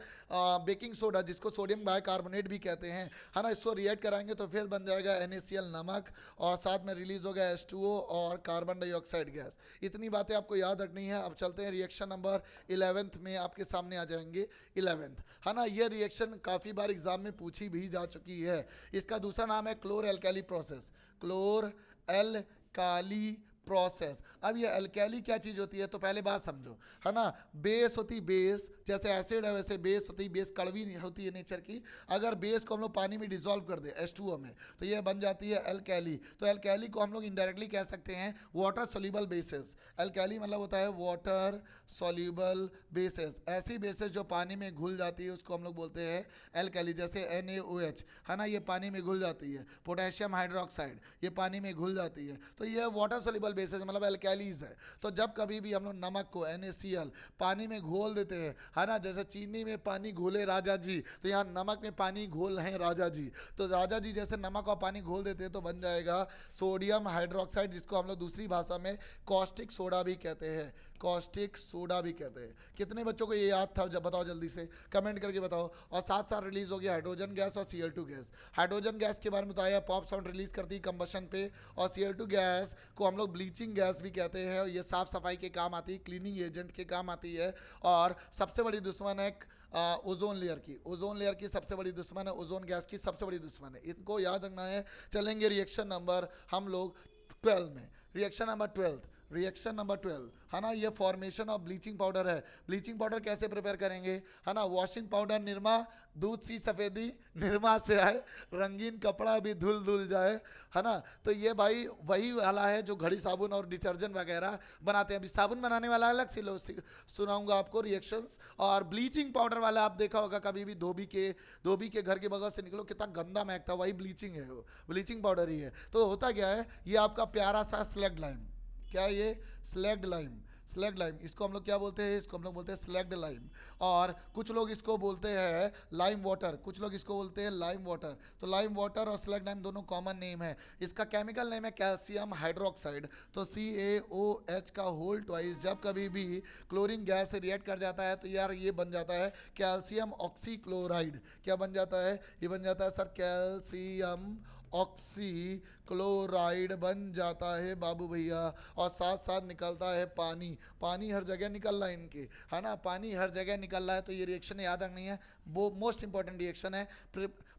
बेकिंग सोडा जिसको सोडियम बाइकार्बोनेट भी कहते हैं, है ना। इसको रिएक्ट कराएंगे तो फिर बन जाएगा NaCl नमक और साथ में रिलीज हो गया H2O और कार्बन डाइऑक्साइड गैस। इतनी बातें आपको याद रखनी है। अब चलते हैं रिएक्शन नंबर 11th में, आपके सामने आ जाएंगे 11th, है ना। ये रिएक्शन काफ़ी बार एग्जाम में पूछी भी जा चुकी है। इसका दूसरा नाम है क्लोर एल्काली प्रोसेस, क्लोर एल्काली प्रोसेस। अब ये अल्कैली क्या चीज़ होती है? तो पहले बात समझो, है ना। बेस होती बेस, जैसे एसिड है वैसे बेस होती, बेस कड़वी होती है नेचर की। अगर बेस को हम लोग पानी में डिसॉल्व कर दे H2O में तो ये बन जाती है अल्कैली। तो अल्कैली को हम लोग इनडायरेक्टली कह सकते हैं वाटर सोल्यूबल बेसिस। अल्कैली मतलब होता है वाटर सोल्यूबल बेसिस, ऐसी बेसिस जो पानी में घुल जाती है उसको हम लोग बोलते हैं अल्कैली। जैसे NaOH, है ना, ये पानी में घुल जाती है। पोटेशियम हाइड्रोक्साइड ये पानी में घुल जाती है। तो ये वाटर सोल्यूबल बेसिस मतलब अल्कैलीज है। तो जब कभी भी हम लोग नमक को NaCl पानी में घोल देते हैं, है ना, जैसे चीनी में पानी घोले राजा जी, तो यहाँ नमक में पानी घोल हैं राजा जी। तो राजा जी जैसे नमक और पानी घोल देते हैं तो बन जाएगा सोडियम हाइड्रोक्साइड, जिसको हम लोग दूसरी भाषा में कॉस्टिक सोडा भी कहते हैं, कॉस्टिक सोडा भी कहते हैं। कितने बच्चों को ये याद था? जब बताओ जल्दी से कमेंट करके बताओ। और साथ साथ रिलीज हो गया हाइड्रोजन गैस और Cl2 गैस। हाइड्रोजन गैस के बारे में बताया, पॉप साउंड रिलीज करती है कंबशन पे, और Cl2 गैस को हम लोग ब्लीचिंग गैस भी कहते हैं और ये साफ सफाई के काम आती है, क्लीनिंग एजेंट के काम आती है। और सबसे बड़ी दुश्मन है ओजोन लेयर की, ओजोन लेयर की सबसे बड़ी दुश्मन है, ओजोन गैस की सबसे बड़ी दुश्मन है। इनको याद रखना है। चलेंगे रिएक्शन नंबर हम लोग 12 में। रिएक्शन नंबर 12, रिएक्शन नंबर 12, है ना। ये फॉर्मेशन ऑफ ब्लीचिंग पाउडर है। ब्लीचिंग पाउडर कैसे प्रिपेयर करेंगे, है ना। वॉशिंग पाउडर निरमा, दूध सी सफ़ेदी निरमा से आए, रंगीन कपड़ा भी धुल धुल जाए, है ना। तो ये भाई वही वाला है जो घड़ी साबुन और डिटर्जेंट वगैरह बनाते हैं। अभी साबुन बनाने वाला अलग से सुनाऊंगा आपको रिएक्शंस। और ब्लीचिंग पाउडर वाला आप देखा होगा कभी भी, धोबी के घर के बगल से निकलो कितना गंदा महकता, वही ब्लीचिंग है, वो ब्लीचिंग पाउडर ही है। तो होता क्या है, ये आपका प्यारा सा स्लैग्ड लाइम, क्या ये स्लैग्ड लाइम, स्लैग्ड लाइम, इसको हम लोग क्या बोलते हैं, इसको हम लोग बोलते हैं स्लैग्ड लाइम। और कुछ लोग इसको बोलते हैं लाइम वाटर, कुछ लोग इसको बोलते हैं लाइम वाटर। तो लाइम वाटर और स्लैग्ड लाइम दोनों कॉमन नेम है। इसका केमिकल नेम है कैल्शियम हाइड्रोक्साइड। तो CaOH का होल ट्वाइस जब कभी भी क्लोरीन गैस से रिएक्ट कर जाता है तो यार ये बन जाता है कैल्शियम ऑक्सीक्लोराइड। क्या बन जाता है, ये बन जाता है सर कैल्शियम ऑक्सी क्लोराइड बन जाता है बाबू भैया। और साथ साथ निकलता है पानी, पानी हर जगह निकल रहा है इनके, है ना, पानी हर जगह निकल रहा है। तो ये रिएक्शन याद रखनी है, वो मोस्ट इंपॉर्टेंट रिएक्शन है।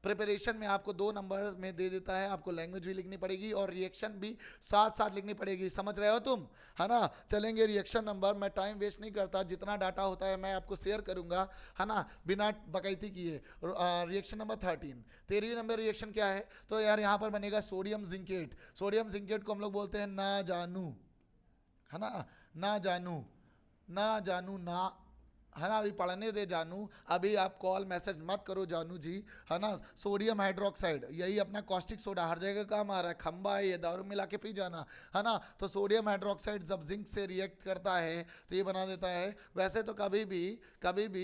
प्रिपरेशन में आपको 2 नंबर में दे देता है, आपको लैंग्वेज भी लिखनी पड़ेगी और रिएक्शन भी साथ साथ लिखनी पड़ेगी, समझ रहे हो तुम, है ना। चलेंगे रिएक्शन नंबर, मैं टाइम वेस्ट नहीं करता, जितना डाटा होता है मैं आपको शेयर करूंगा, है ना, बिना बकैती किए। रिएक्शन नंबर 13, 13 नंबर रिएक्शन क्या है, तो यार यहाँ पर बनेगा सोडियम जिंकेट। सोडियम जिंकेट को हम लोग बोलते हैं ना जानू, है ना, ना जानू, ना जानू ना, है ना, अभी पढ़ने दे जानू, अभी आप कॉल मैसेज मत करो जानू जी, है ना। सोडियम हाइड्रोक्साइड, यही अपना कॉस्टिक सोडा हर जगह काम आ रहा है, खंबा है ये, दारू मिला के पी जाना, है ना। तो सोडियम हाइड्रोक्साइड जब जिंक से रिएक्ट करता है तो ये बना देता है। वैसे तो कभी भी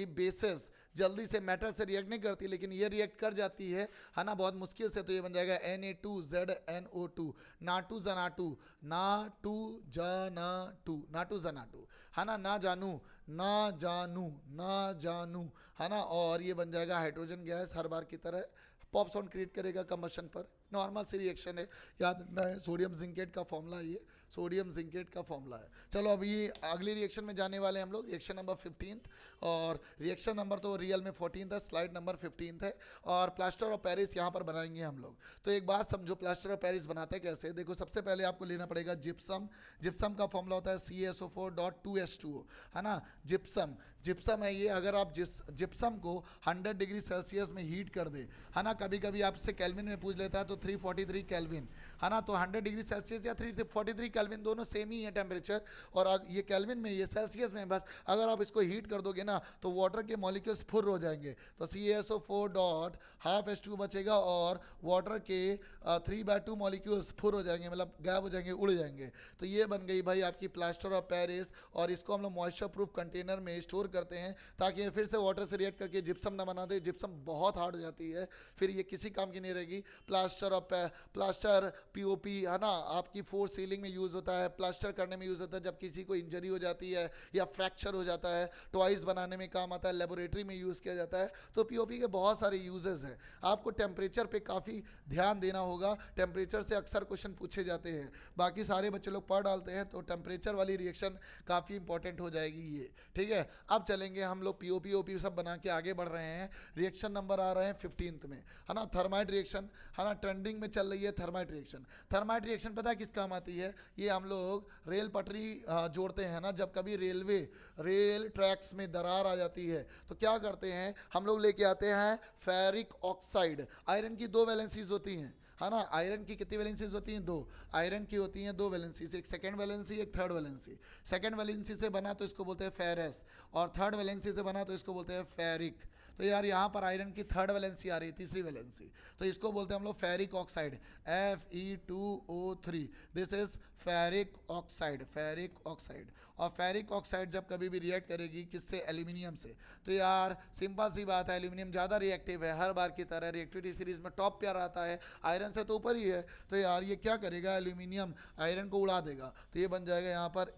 बेसिस जल्दी से मैटर से रिएक्ट नहीं करती, लेकिन ये रिएक्ट कर जाती है ना, बहुत मुश्किल से। तो ये बन जाएगा Na2ZNO2, नाटू जनाटू, नाटू जनाटू, नाटू जनाटू, है ना, ना जानू, ना जानू, ना जानू, है ना। और ये बन जाएगा हाइड्रोजन गैस, हर बार की तरह पॉप साउंड क्रिएट करेगा कंबशन पर, नॉर्मल सी रिएक्शन है, याद रखना है। सोडियम जिंकेट का फॉर्मूला, ये सोडियम जिंकेट का फॉर्मूला है। चलो अभी अगली रिएक्शन में जाने वाले हैं हम लोग, रिएक्शन नंबर 15, और रिएक्शन नंबर तो रियल में 14 है, स्लाइड नंबर 15 है। और प्लास्टर ऑफ पेरिस यहाँ पर बनाएंगे हम लोग। तो एक बात समझो, प्लास्टर ऑफ पेरिस बनाते हैं कैसे, देखो सबसे पहले आपको लेना पड़ेगा जिप्सम। जिप्सम का फॉर्मूला होता है CaSO4.2H2O, है ना। जिप्सम, जिप्सम है ये, अगर आप जिप्सम को 100 डिग्री सेल्सियस में हीट कर दे, है ना, कभी कभी आपसे केल्विन में पूछ लेता है तो 343 केल्विन, है ना। तो 100 डिग्री सेल्सियस या 343 केल्विन दोनों सेम ही है टेम्परेचर, और ये केल्विन में, ये सेल्सियस में, बस अगर आप इसको हीट कर दोगे ना तो वाटर के मॉलिक्यूल्स फुर हो जाएंगे। तो CaSO4.12H2 बचेगा और वाटर के 3/2 मॉलिक्यूल्स फुर हो जाएंगे, मतलब गायब हो जाएंगे, उड़ जाएंगे। तो ये बन गई भाई आपकी प्लास्टर ऑफ पेरिस। और इसको हम लोग मॉइस्चर प्रूफ कंटेनर में स्टोर करते हैं ताकि ये फिर से वाटर से रिएक्ट करके जिप्सम ना बना दे। जिप्सम बहुत हार्ड हो जाती है, फिर ये किसी काम की नहीं रहेगी। प्लास्टर POP, है ना, आपकी 4 सीलिंग में यूज़ होता है, प्लास्टर करने में यूज़ होता है जब किसी को इंजरी हो जाती है या फ्रैक्चर हो जाता है, टॉयज बनाने में काम आता है, लेबोरेटरी में यूज़ किया जाता है। तो POP के बहुत सारे यूजेस हैं। आपको टेम्परेचर पे काफ़ी ध्यान देना होगा, टेम्परेचर से अक्सर क्वेश्चन पूछे जाते हैं, बाकी सारे बच्चे लोग पढ़ डालते हैं, तो टेम्परेचर वाली रिएक्शन काफ़ी इंपॉर्टेंट हो जाएगी ये, ठीक है। अब चलेंगे हम लोग POP OP सब बना के आगे बढ़ रहे हैं। रिएक्शन नंबर आ रहे हैं 15 में, है ना, थर्माइट रिएक्शन, है ना, ट्रेंडिंग में चल रही है थर्माइट रिएक्शन। थर्माइट रिएक्शन पता है किस काम आती है, ये हम लोग रेल पटरी जोड़ते हैं ना, जब कभी रेल ट्रैक्स में दरार आ जाती है तो क्या करते हैं हम लोग, लेके आते हैं फेरिक ऑक्साइड। आयरन की 2 वैलेंसीज होती हैं, है ना। आयरन की कितनी वैलेंसीज होती हैं, 2। आयरन की होती हैं 2 वैलेंसीज, एक सेकंड वैलेंसी, एक थर्ड वैलेंसी। सेकंड वैलेंसी से बना तो इसको बोलते हैं फेरस, और थर्ड वैलेंसी से बना तो इसको बोलते हैं फेरिक। तो यार यहाँ पर आयरन की थर्ड वैलेंसी आ रही है, तीसरी वैलेंसी, तो इसको बोलते हैं हम लोग ferric oxide, Fe2O3, this is ferric oxide, ferric oxide. और फेरिक ऑक्साइड जब कभी भी रिएक्ट करेगी किससे, एल्यूमिनियम से, तो यार सिंपल सी बात है, एल्यूमिनियम ज़्यादा रिएक्टिव है, हर बार की तरह रिएक्टिविटी सीरीज में टॉप पे आता है, आयरन से तो ऊपर ही है। तो यार ये क्या करेगा, एल्यूमिनियम आयरन को उड़ा देगा, तो ये बन जाएगा यहाँ पर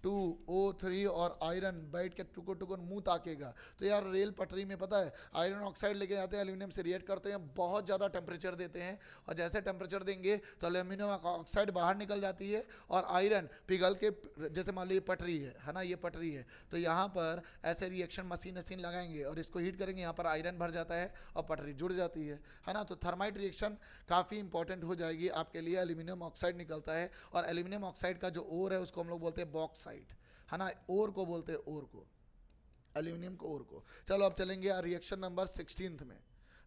Al2O3, और आयरन बैठ के टुकुर टुकुर मुंह ताकेगा। तो यार रेल पटरी में पता है आयरन ऑक्साइड लेके जाते हैं, एल्यूमिनियम से रिएक्ट करते हैं, बहुत ज़्यादा टेम्परेचर देते हैं, और जैसे टेम्परेचर देंगे तो एल्यूमिनियम ऑक्साइड बाहर निकल जाती है और आयरन पिघल के, जैसे मान लो ये पटरी है ना, ये पटरी है, तो यहाँ पर ऐसे रिएक्शन मशीन लगाएंगे और इसको हीट करेंगे, यहाँ पर आयरन भर जाता है और पटरी जुड़ जाती है ना। तो थर्माइट रिएक्शन काफ़ी इंपॉर्टेंट हो जाएगी आपके लिए। एल्यूमिनियम ऑक्साइड निकलता है, और एल्यूमिनियम ऑक्साइड का जो ओर है उसको हम लोग बोलते हैं बॉक्साइट, है ना, ओर को बोलते हैं, ओर को, एल्यूमिनियम को, ओर को। चलो अब चलेंगे रिएक्शन नंबर 16 में।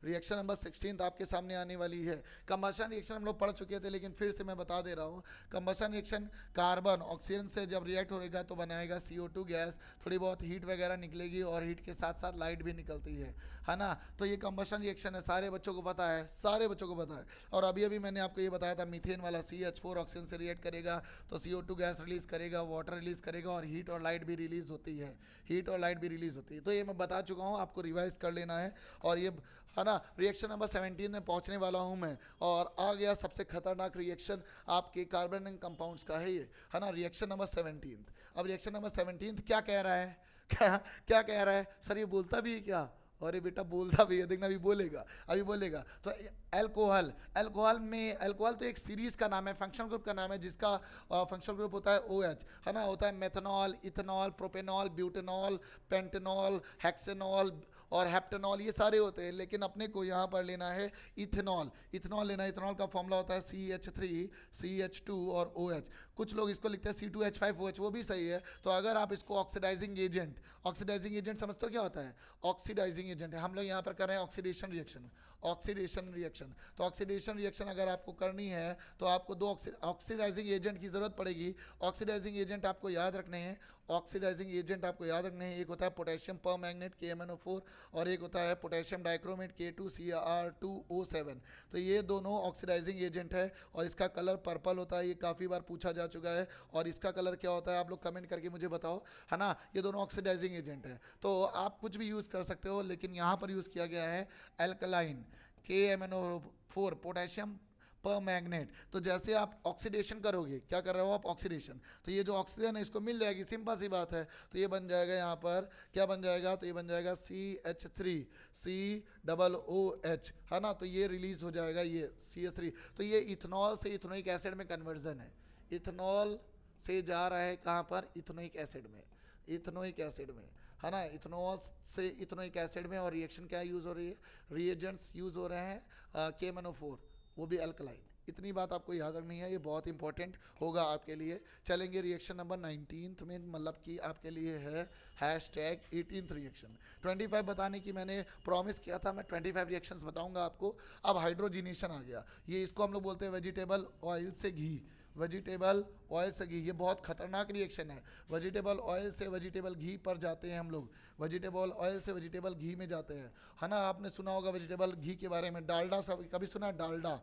रिएक्शन नंबर 16 आपके सामने आने वाली है। कंबशन रिएक्शन हम लोग पढ़ चुके थे, लेकिन फिर से मैं बता दे रहा हूँ। कंबशन रिएक्शन कार्बन ऑक्सीजन से जब रिएक्ट होगा तो बनाएगा CO2 गैस, थोड़ी बहुत हीट वगैरह निकलेगी और हीट के साथ साथ लाइट भी निकलती है ना। तो ये कंबशन रिएक्शन है, सारे बच्चों को पता है, सारे बच्चों को पता है। और अभी अभी मैंने आपको ये बताया था, मीथेन वाला CH4 ऑक्सीजन से रिएक्ट करेगा तो CO2 गैस रिलीज करेगा, वाटर रिलीज करेगा और हीट और लाइट भी रिलीज होती है, हीट और लाइट भी रिलीज होती है। तो ये मैं बता चुका हूँ, आपको रिवाइज कर लेना है। और ये है ना, रिएक्शन नंबर 17 में पहुंचने वाला हूं मैं, और आ गया सबसे खतरनाक रिएक्शन आपके कार्बनिक कंपाउंड्स का है ये, है ना, रिएक्शन नंबर 17। अब रिएक्शन नंबर 17 क्या कह रहा है, क्या कह रहा है सर, ये बोलता भी है क्या? अरे बेटा बोलता भी है, देखना अभी बोलेगा, अभी बोलेगा। तो अल्कोहल, अल्कोहल में, अल्कोहल तो एक सीरीज का नाम है, फंक्शनल ग्रुप का नाम है, जिसका फंक्शनल ग्रुप होता है OH, है ना। होता है methanol, ethanol, propanol, butanol, pentanol, hexanol और हेप्टेनॉल, ये सारे होते हैं। लेकिन अपने को यहाँ पर लेना है इथेनॉल, इथेनॉल लेना है। इथेनॉल का फॉर्मूला होता है CH3 CH2 और OH। कुछ लोग इसको लिखते हैं C2H5OH, वो भी सही है। तो अगर आप इसको ऑक्सीडाइजिंग एजेंट, ऑक्सीडाइजिंग एजेंट समझते हो क्या होता है? ऑक्सीडाइजिंग एजेंट है, हम लोग यहाँ पर कर रहे हैं ऑक्सीडेशन रिएक्शन, ऑक्सीडेशन रिएक्शन। तो ऑक्सीडेशन रिएक्शन अगर आपको करनी है तो आपको दो ऑक्सीडाइजिंग एजेंट की जरूरत पड़ेगी। ऑक्सीडाइजिंग एजेंट आपको याद रखने हैं, ऑक्सीडाइजिंग एजेंट आपको याद रखने हैं। एक होता है पोटेशियम परमैंगनेट KMnO4 और एक होता है पोटेशियम डाइक्रोमेट K2Cr2O7। तो ये दोनों ऑक्सीडाइजिंग एजेंट है और इसका कलर पर्पल होता है, ये काफ़ी बार पूछा जा चुका है। और इसका कलर क्या होता है आप लोग कमेंट करके मुझे बताओ, है ना। ये दोनों ऑक्सीडाइजिंग एजेंट है, तो आप कुछ भी यूज़ कर सकते हो, लेकिन यहाँ पर यूज़ किया गया है एल्कलाइन KMnO4 पोटेशियम परमैंगनेट। तो जैसे आप ऑक्सीडेशन करोगे, क्या कर रहे हो आप? ऑक्सीडेशन। तो ये जो ऑक्सीजन है इसको मिल जाएगी, सिंपल सी बात है। तो ये बन जाएगा यहाँ पर, क्या बन जाएगा? तो ये बन जाएगा CH3 COOH, है ना। तो ये रिलीज हो जाएगा ये CH3। तो ये इथेनॉल से इथेनोइक एसिड में कन्वर्जन है, इथेनॉल से जा रहा है कहाँ पर? इथेनोइक एसिड में, इथेनोइक एसिड में, है ना। इथेनॉल से इथेनोइक एसिड में। और रिएक्शन क्या यूज़ हो रही है? रिएजेंट्स यूज़ हो रहे हैं KMnO4, वो भी अल्कलाइन। इतनी बात आपको याद रखनी है, ये बहुत इंपॉर्टेंट होगा आपके लिए। चलेंगे रिएक्शन नंबर 19 में, मतलब कि आपके लिए है #18th रिएक्शन। 25 बताने की मैंने प्रॉमिस किया था, मैं 25 रिएक्शंस बताऊंगा आपको। अब हाइड्रोजिनेशन आ गया, ये इसको हम लोग बोलते हैं वेजिटेबल ऑयल से घी, वेजिटेबल ऑयल से घी। ये बहुत खतरनाक रिएक्शन है। वेजिटेबल ऑयल से वेजिटेबल घी पर जाते हैं हम लोग, वेजिटेबल ऑयल से वेजिटेबल घी में जाते हैं, है ना। आपने सुना होगा वेजिटेबल घी के बारे में, डालडा, सब कभी सुना है डालडा,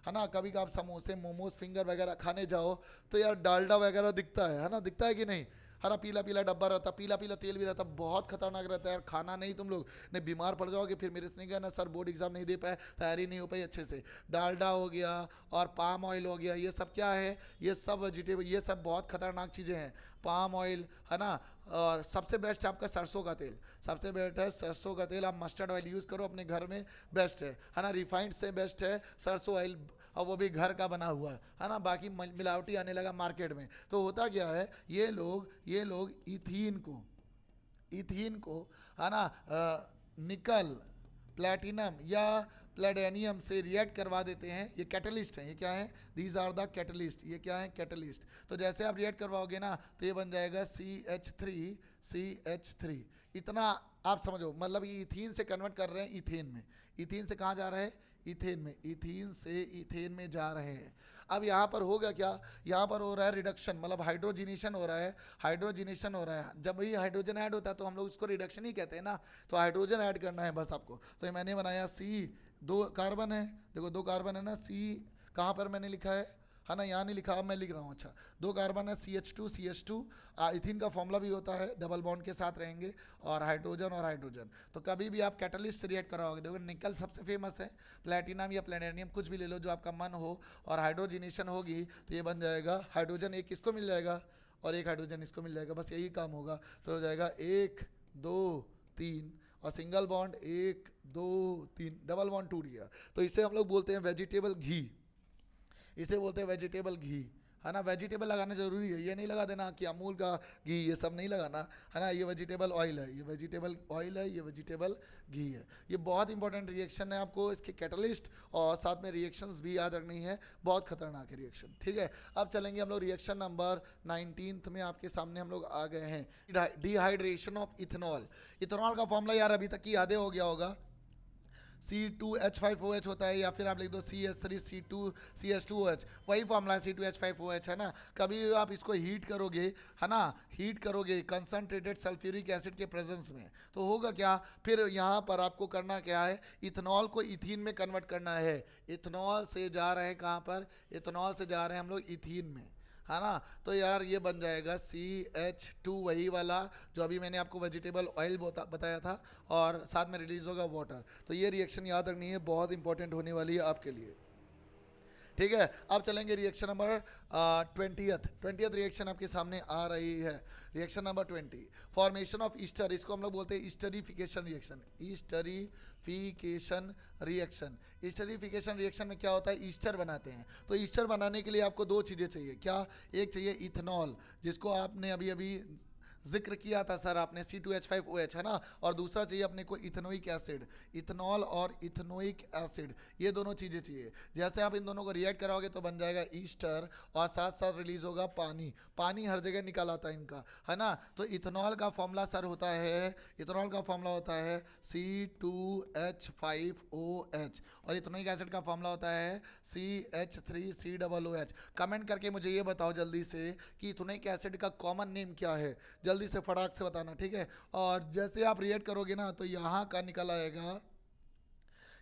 है ना। कभी आप समोसे मोमोज फिंगर वगैरह खाने जाओ तो यार डालडा वगैरह दिखता है ना, दिखता है कि नहीं? हरा पीला पीला डब्बा रहता, पीला पीला तेल भी रहता, बहुत खतरनाक रहता है यार। खाना नहीं, तुम लोग नहीं बीमार पड़ जाओगे। फिर मेरे से नहीं गया ना सर, बोर्ड एग्जाम नहीं दे पाए, तैयारी नहीं हो पाई अच्छे से। डालडा हो गया और पाम ऑयल हो गया, ये सब क्या है? ये सब वेजिटेबल, ये सब बहुत खतरनाक चीज़ें हैं। पाम ऑयल, है ना। और सबसे बेस्ट आपका सरसों का तेल, सबसे बेस्ट है सरसों का तेल। आप मस्टर्ड ऑयल यूज़ करो अपने घर में, बेस्ट है ना। रिफाइंड से बेस्ट है सरसों ऑयल, और वो भी घर का बना हुआ है ना। बाकी मिलावटी आने लगा मार्केट में। तो होता क्या है, ये लोग इथीन को है ना निकल, प्लेटिनम या प्लेडेनियम से रिएक्ट करवा देते हैं। ये कैटलिस्ट हैं, ये क्या है? दीज आर द कैटलिस्ट, ये क्या है? कैटलिस्ट। तो जैसे आप रिएक्ट करवाओगे ना तो ये बन जाएगा CH3 इतना आप समझो, मतलब ये इथीन से कन्वर्ट कर रहे हैं इथेन में। इथीन से कहाँ जा रहे हैं? इथेन में, इथीन से इथेन में जा रहे हैं। अब यहाँ पर होगा क्या? यहाँ पर हो रहा है रिडक्शन, मतलब हाइड्रोजिनेशन हो रहा है, हाइड्रोजिनेशन हो रहा है। जब भी हाइड्रोजन ऐड होता है तो हम लोग उसको रिडक्शन ही कहते हैं ना। तो हाइड्रोजन ऐड करना है बस आपको। तो ये मैंने बनाया दो कार्बन है, देखो दो कार्बन है ना। कहाँ पर मैंने लिखा है ना, यहाँ नहीं लिखा, अब मैं लिख रहा हूँ। अच्छा, दो कार्बन है CH2 इथिन का फॉर्मूला भी होता है, डबल बॉन्ड के साथ रहेंगे, और हाइड्रोजन और हाइड्रोजन। तो कभी भी आप कैटलिस्ट से रिएक्ट कराओगे, देखो निकल सबसे फेमस है, प्लेटिनम या प्लेनेरियम कुछ भी ले लो जो आपका मन हो, और हाइड्रोजिनेशन होगी तो ये बन जाएगा हाइड्रोजन, एक इसको मिल जाएगा और एक हाइड्रोजन इसको मिल जाएगा, बस यही काम होगा। तो हो जाएगा 1 2 3 और सिंगल बॉन्ड 1 2 3, डबल बॉन्ड टूट गया। तो इसे हम लोग बोलते हैं वेजिटेबल घी, इसे बोलते हैं वेजिटेबल घी, है ना। वेजिटेबल लगाना जरूरी है, ये नहीं लगा देना कि अमूल का घी, ये सब नहीं लगाना, है ना। ये वेजिटेबल ऑयल है, ये वेजिटेबल ऑयल है, ये वेजिटेबल घी है। ये बहुत इंपॉर्टेंट रिएक्शन है, आपको इसके कैटलिस्ट और साथ में रिएक्शंस भी याद रखनी है, बहुत खतरनाक है रिएक्शन, ठीक है। अब चलेंगे हम लोग रिएक्शन नंबर 19 में, आपके सामने हम लोग आ गए हैं डिहाइड्रेशन ऑफ इथेनॉल। इथेनॉल का फॉर्मूला यार अभी तक की यादें हो गया होगा, C2H5OH होता है, या फिर आप लिख दो CH3C2CH2OH, वही फॉर्मूला है C2H5OH, है ना। कभी आप इसको हीट करोगे, है ना, हीट करोगे कंसनट्रेटेड सल्फ्यूरिक एसिड के प्रेजेंस में, तो होगा क्या, फिर यहाँ पर आपको करना क्या है, इथेनॉल को इथीन में कन्वर्ट करना है। इथेनॉल से जा रहे हैं कहाँ पर, इथेनॉल से जा रहे हैं हम लोग इथीन में, है ना। तो यार ये बन जाएगा CH2, वही वाला जो अभी मैंने आपको वेजिटेबल ऑयल बताया था, और साथ में रिलीज होगा वाटर। तो ये रिएक्शन याद रखनी है, बहुत इंपॉर्टेंट होने वाली है आपके लिए, ठीक है। अब चलेंगे रिएक्शन नंबर 20th रिएक्शन आपके सामने आ रही है। Reaction number 20, formation of Easter, इसको हम लोग बोलते हैं ईस्टरीफिकेशन रिएक्शन। ईस्टरीफिकेशन रिएक्शन, ईस्टरीफिकेशन रिएक्शन में क्या होता है, ईस्टर बनाते हैं। तो ईस्टर बनाने के लिए आपको दो चीज़ें चाहिए, क्या, एक चाहिए इथेनॉल, जिसको आपने अभी अभी जिक्र किया था सर आपने, C2H5OH, है ना, और दूसरा चाहिए अपने को इथेनोइक एसिड। इथेनॉल और इथेनोइक एसिड, ये दोनों चीज़ें चाहिए। जैसे आप इन दोनों को रिएक्ट कराओगे तो बन जाएगा ईस्टर, और साथ साथ रिलीज होगा पानी। पानी हर जगह निकल आता है इनका, है ना। तो इथेनॉल का फॉर्मूला सर होता है, इथेनॉल का फॉर्मूला होता है C2H5OH, और इथेनोइक एसिड का फॉर्मूला होता है CH3COOH। कमेंट करके मुझे ये बताओ जल्दी से कि इथेनोइक एसिड का कॉमन नेम क्या है, जल्दी से फटाक से बताना, ठीक है। और जैसे आप रिएक्ट करोगे ना, तो यहाँ का निकल आएगा,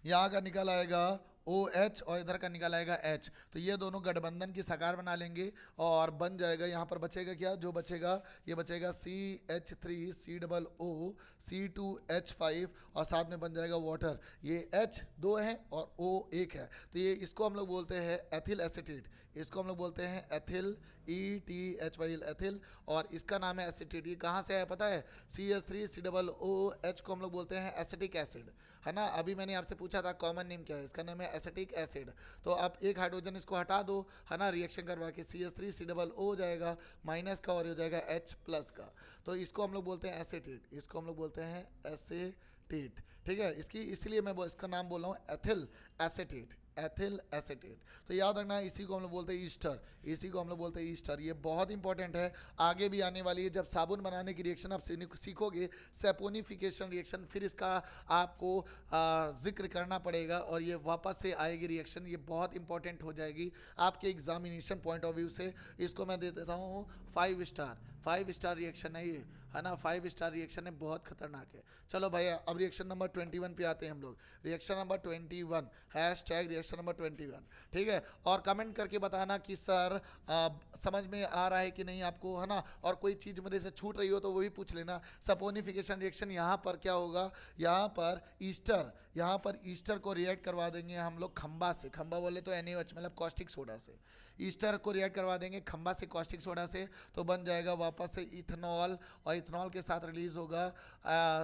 यहाँ का निकल आएगा OH, और इधर का निकल आएगा H। तो ये दोनों गठबंधन की साकार बना लेंगे, और बन जाएगा, यहाँ पर बचेगा क्या, जो बचेगा ये बचेगा CH3COO C2H5, और साथ में बन जाएगा वाटर। ये H 2 है और O 1 है, तो ये इसको हम लोग बोलते हैं एथिल एसीटेट, इसको हम लोग बोलते हैं एथिल, ETHYL एथिल, और इसका नाम है एसीटेट। ये कहाँ से आया पता है, CH3COOH को हम लोग बोलते हैं एसिटिक एसिड, है ना। अभी मैंने आपसे पूछा था कॉमन नेम क्या है, इसका नाम है एसिटिक एसिड। तो आप एक हाइड्रोजन इसको हटा दो, है ना, रिएक्शन करवा के CH3COO हो जाएगा माइनस का, और हो जाएगा H प्लस का। तो इसको हम लोग बोलते हैं एसिटेट, इसको हम लोग बोलते हैं एसिटेट, ठीक है। इसकी इसलिए मैं इसका नाम बोल रहा हूँ एथिल एसिटेट, एथिल एसिटेट। तो याद रखना, इसी को हम लोग बोलते हैं ईस्टर, इसी को हम लोग बोलते हैं ईस्टर। ये बहुत इंपॉर्टेंट है, आगे भी आने वाली है। जब साबुन बनाने की रिएक्शन आप सीखोगे, सैपोनिफिकेशन रिएक्शन, फिर इसका आपको जिक्र करना पड़ेगा, और ये वापस से आएगी रिएक्शन, ये बहुत इंपॉर्टेंट हो जाएगी आपके एग्जामिनेशन पॉइंट ऑफ व्यू से। इसको मैं दे देता हूँ 5 स्टार, 5 स्टार रिएक्शन है ये, है ना, 5 स्टार रिएक्शन है, बहुत खतरनाक है। चलो भैया अब रिएक्शन नंबर 21 पे आते हैं हम लोग। Reaction number 21, hashtag reaction number 21, ठीक है। और कमेंट करके बताना कि सर समझ में आ रहा है कि नहीं आपको, है ना, और कोई चीज़ मेरे से छूट रही हो तो वो भी पूछ लेना। सपोनिफिकेशन रिएक्शन, यहाँ पर क्या होगा, यहाँ पर ईस्टर, यहाँ पर ईस्टर को रिएक्ट करवा देंगे हम लोग खंबा से, खंबा बोले तो NaOH मतलब कॉस्टिक सोडा से, ईस्टर को रिएक्ट करवा देंगे खंबा से कॉस्टिक सोडा से, तो बन जाएगा वापस से इथेनॉल, और इथेनॉल के साथ रिलीज होगा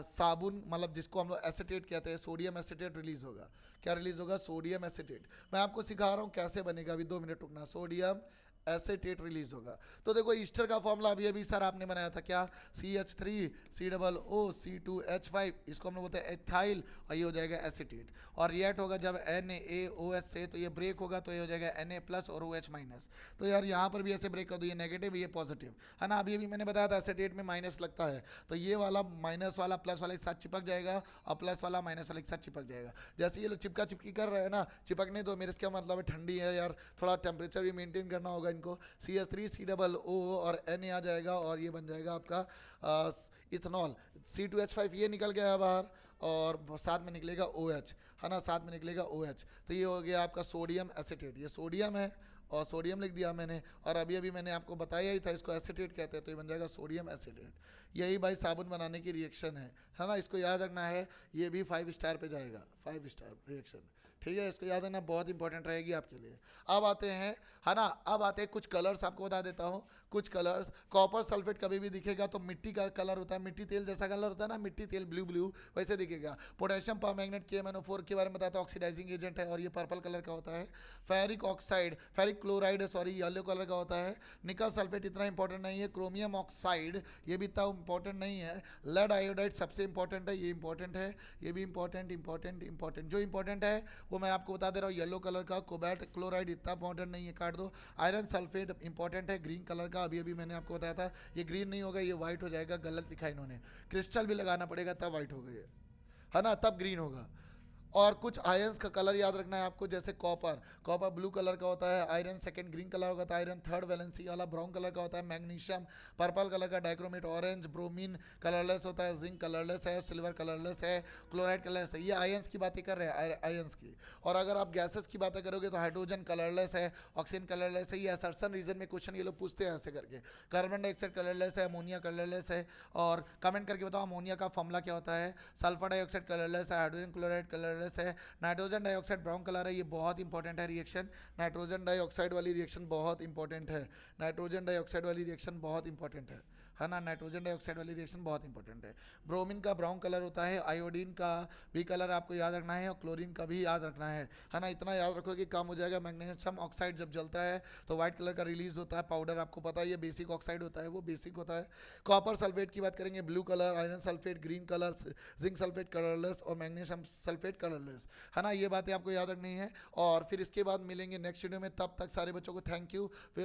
साबुन, मतलब जिसको हम लोग एसिटेट कहते हैं, सोडियम एसिटेट रिलीज होगा। क्या रिलीज होगा, सोडियम एसिटेट। मैं आपको सिखा रहा हूँ कैसे बनेगा, अभी 2 मिनट रुकना। सोडियम एसिटेट रिलीज होगा। तो देखो ईस्टर का फॉर्मूला अभी अभी सर आपने बनाया था, क्या, CH3COO C2H5, इसको हम लोग बोलते हैं एथाइल, और ये हो जाएगा एसिटेट। और रिएक्ट होगा जब NaOH से, तो ये ब्रेक होगा, तो ये हो जाएगा Na प्लस और OH माइनस। तो यार यहाँ पर भी ऐसे ब्रेक कर दो, ये नेगेटिव ये पॉजिटिव, है ना। अभी अभी मैंने बताया था एसिटेट में माइनस लगता है, तो ये वाला माइनस वाला प्लस वाला एक साथ चिपक जाएगा, और प्लस वाला माइनस वाला एक साथ चिपक जाएगा। जैसे ये लोग चिपका चिपकी कर रहे हैं ना, चिपकने दो, मेरे क्या मतलब है, ठंडी है यार, थोड़ा टेम्परेचर भी मेंटेन करना होगा इनको। CH3COO और Na आ जाएगा, और ये बन जाएगा आपका इथेनॉल। C2H5 ये निकल गया है बाहर, और साथ में निकलेगा OH, है ना, साथ में निकलेगा OH। तो ये हो गया आपका सोडियम एसिटेट, ये सोडियम है, और सोडियम लिख दिया मैंने, और अभी अभी मैंने आपको बताया ही था इसको एसिटेट कहते हैं, तो ये बन जाएगा सोडियम एसिटेट। यही भाई साबुन बनाने की रिएक्शन है ना। इसको याद रखना है, ये भी 5 स्टार पे जाएगा, 5 स्टार रिएक्शन, ठीक है। इसको याद रखना, बहुत इंपॉर्टेंट रहेगी आपके लिए। अब आते हैं, है ना, अब आते हैं कुछ कलर्स, आपको बता देता हूँ कुछ कलर्स। कॉपर सल्फेट कभी भी दिखेगा तो मिट्टी का कलर होता है, मिट्टी तेल जैसा कलर होता है ना, मिट्टी तेल ब्लू ब्लू वैसे दिखेगा। पोटेशियम परमैंगनेट KMnO4 के बारे में बताता है, ऑक्सीडाइजिंग एजेंट है, और ये पर्पल कलर का होता है। Ferric oxide, ferric chloride sorry, yellow colour का होता है। निकल सल्फेट इतना इंपॉर्टेंट नहीं है। क्रोमियम ऑक्साइड, ये भी इतना इंपॉर्टेंट नहीं है। लेड आयोडाइड सबसे इंपॉर्टेंट है, ये इंपॉर्टेंट है, ये भी इंपॉर्टेंट इंपॉर्टेंट इंपॉर्टेंट। जो इंपॉर्टेंट है वो मैं आपको बता दे रहा हूँ, येलो कलर का। कोबाल्ट क्लोराइड इतना इंपॉर्टेंट नहीं है, काट दो। आयरन सल्फेट इंपॉर्टेंट है, ग्रीन कलर का, अभी अभी मैंने आपको बताया था। ये ग्रीन नहीं होगा, ये व्हाइट हो जाएगा, गलत लिखा इन्होंने, क्रिस्टल भी लगाना पड़ेगा तब व्हाइट होगा ये, है ना, तब ग्रीन होगा। और कुछ आयंस का कलर याद रखना है आपको, जैसे कॉपर, कॉपर ब्लू कलर का होता है, आयरन सेकंड ग्रीन कलर का होता है, आयरन थर्ड वैलेंसी वाला ब्राउन कलर का होता है, मैग्नीशियम पर्पल कलर का, डाइक्रोमेट ऑरेंज, ब्रोमीन कलरलेस होता है, जिंक कलरलेस है, सिल्वर कलरलेस है, क्लोराइड कलरलेस है। ये आयंस की बातें कर रहे हैं, आयंस की। और अगर आप गैसेस की बातें करोगे तो हाइड्रोजन कलरलेस है, ऑक्सीजन कलरलेस है। ये असर्शन रीजन में क्वेश्चन ये लोग पूछते हैं ऐसे करके। कार्बन डाइऑक्साइड कलरलेस है, अमोनिया कलरलेस है। और कमेंट करके बताओ अमोनिया का फॉर्मूला क्या होता है। सल्फर डाइऑक्साइड कलरलेस है, हाइड्रोजन क्लोराइड कलरलेस है, नाइट्रोजन डाइऑक्साइड ब्राउन कलर है। ये बहुत इंपॉर्टेंट है रिएक्शन, नाइट्रोजन डाइऑक्साइड वाली रिएक्शन बहुत इंपॉर्टेंट है, नाइट्रोजन डाइऑक्साइड वाली रिएक्शन बहुत इंपॉर्टेंट है ना, नाइट्रोजन डाइऑक्साइड वाली रिएक्शन बहुत इंपॉर्टेंट है। ब्रोमीन का ब्राउन कलर होता है, आयोडीन का भी कलर आपको याद रखना है, और क्लोरीन का भी याद रखना है ना। इतना याद रखो कि काम हो जाएगा। मैग्नीशियम ऑक्साइड जब जलता है तो व्हाइट कलर का रिलीज होता है पाउडर, आपको पता है ये बेसिक ऑक्साइड होता है, वो बेसिक होता है। कॉपर सल्फेट की बात करेंगे, blue colour, iron sulphate green colour, zinc sulphate colourless और मैग्नीशियम सल्फेट कलरलेस, है ना। ये बातें आपको याद रखनी है। और फिर इसके बाद मिलेंगे नेक्स्ट वीडियो में, तब तक सारे बच्चों को थैंक यू।